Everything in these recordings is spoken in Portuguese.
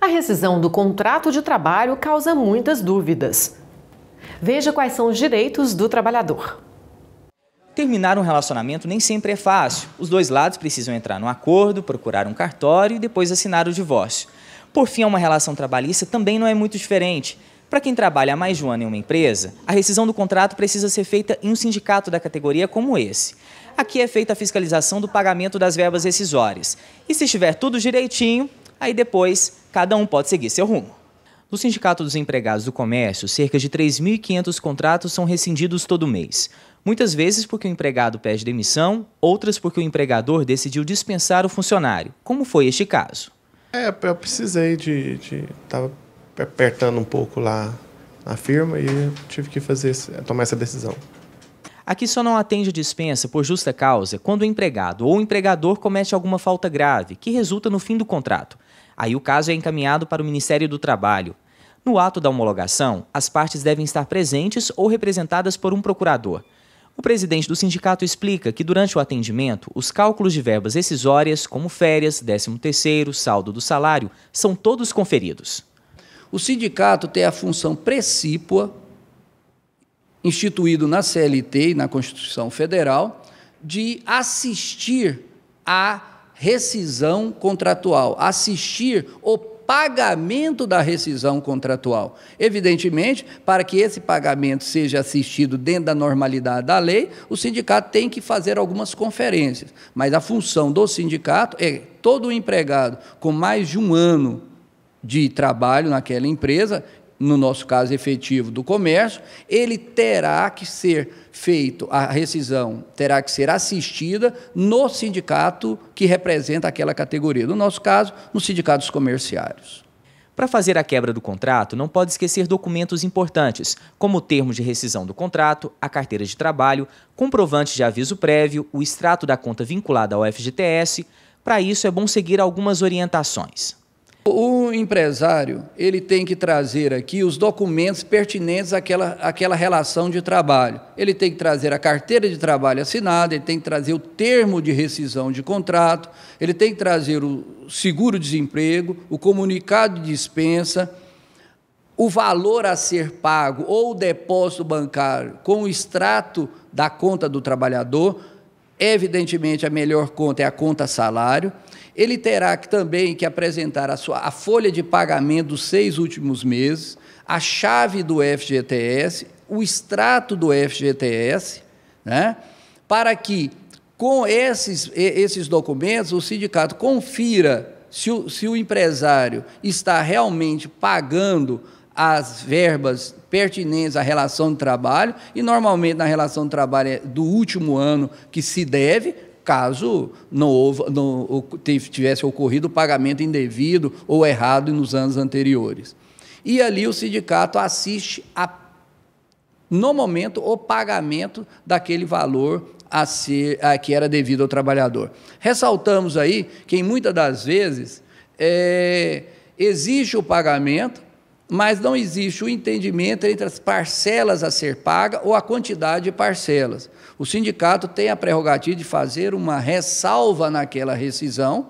A rescisão do contrato de trabalho causa muitas dúvidas. Veja quais são os direitos do trabalhador. Terminar um relacionamento nem sempre é fácil. Os dois lados precisam entrar num acordo, procurar um cartório e depois assinar o divórcio. Por fim, uma relação trabalhista também não é muito diferente. Para quem trabalha há mais de um ano em uma empresa, a rescisão do contrato precisa ser feita em um sindicato da categoria como esse. Aqui é feita a fiscalização do pagamento das verbas rescisórias. E se estiver tudo direitinho, aí depois cada um pode seguir seu rumo. No Sindicato dos Empregados do Comércio, cerca de 3.500 contratos são rescindidos todo mês. Muitas vezes porque o empregado pede demissão, outras porque o empregador decidiu dispensar o funcionário, como foi este caso. Eu precisei estava apertando um pouco lá na firma e tive que tomar essa decisão. Aqui só não atende dispensa por justa causa quando o empregado ou o empregador comete alguma falta grave, que resulta no fim do contrato. Aí o caso é encaminhado para o Ministério do Trabalho. No ato da homologação, as partes devem estar presentes ou representadas por um procurador. O presidente do sindicato explica que durante o atendimento, os cálculos de verbas rescisórias, como férias, 13º, saldo do salário, são todos conferidos. O sindicato tem a função precípua, instituído na CLT e na Constituição Federal, de assistir à rescisão contratual, assistir o pagamento da rescisão contratual. Evidentemente, para que esse pagamento seja assistido dentro da normalidade da lei, o sindicato tem que fazer algumas conferências. Mas a função do sindicato é todo empregado com mais de um ano de trabalho naquela empresa, no nosso caso efetivo do comércio, ele terá que ser feito, a rescisão terá que ser assistida no sindicato que representa aquela categoria. No nosso caso, nos sindicatos comerciários. Para fazer a quebra do contrato, não pode esquecer documentos importantes, como o termo de rescisão do contrato, a carteira de trabalho, comprovante de aviso prévio, o extrato da conta vinculada ao FGTS. Para isso, é bom seguir algumas orientações. O empresário, ele tem que trazer aqui os documentos pertinentes àquela relação de trabalho. Ele tem que trazer a carteira de trabalho assinada, ele tem que trazer o termo de rescisão de contrato, ele tem que trazer o seguro-desemprego, o comunicado de dispensa, o valor a ser pago ou o depósito bancário com o extrato da conta do trabalhador. Evidentemente, a melhor conta é a conta salário. Ele terá também que apresentar a folha de pagamento dos 6 últimos meses, a chave do FGTS, o extrato do FGTS, né? Para que, com esses documentos, o sindicato confira se o empresário está realmente pagando as verbas pertinentes à relação de trabalho, e normalmente na relação de trabalho é do último ano que se deve, caso tivesse ocorrido o pagamento indevido ou errado nos anos anteriores. E ali o sindicato assiste, no momento, o pagamento daquele valor que era devido ao trabalhador. Ressaltamos aí que, muitas das vezes, existe o pagamento, mas não existe o entendimento entre as parcelas a ser paga ou a quantidade de parcelas. O sindicato tem a prerrogativa de fazer uma ressalva naquela rescisão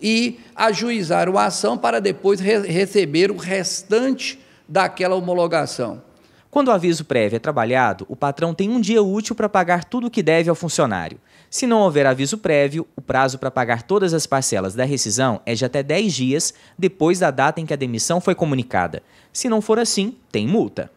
e ajuizar uma ação para depois receber o restante daquela homologação. Quando o aviso prévio é trabalhado, o patrão tem um dia útil para pagar tudo o que deve ao funcionário. Se não houver aviso prévio, o prazo para pagar todas as parcelas da rescisão é de até 10 dias depois da data em que a demissão foi comunicada. Se não for assim, tem multa.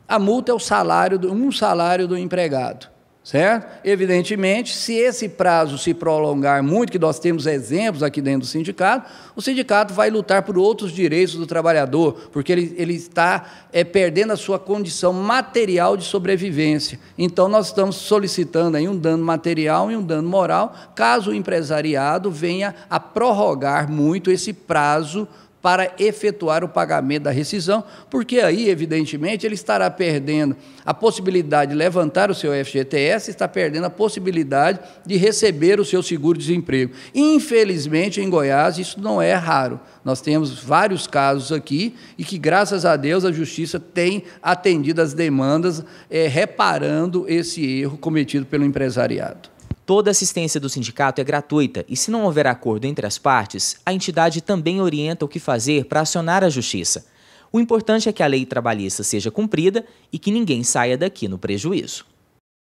A multa é um salário do empregado, certo? Evidentemente, se esse prazo se prolongar muito, que nós temos exemplos aqui dentro do sindicato, o sindicato vai lutar por outros direitos do trabalhador, porque ele está perdendo a sua condição material de sobrevivência. Então, nós estamos solicitando aí um dano material e um dano moral, caso o empresariado venha a prorrogar muito esse prazo para efetuar o pagamento da rescisão, porque aí, evidentemente, ele estará perdendo a possibilidade de levantar o seu FGTS, está perdendo a possibilidade de receber o seu seguro-desemprego. Infelizmente, em Goiás, isso não é raro. Nós temos vários casos aqui e que, graças a Deus, a Justiça tem atendido as demandas, reparando esse erro cometido pelo empresariado. Toda assistência do sindicato é gratuita e, se não houver acordo entre as partes, a entidade também orienta o que fazer para acionar a justiça. O importante é que a lei trabalhista seja cumprida e que ninguém saia daqui no prejuízo.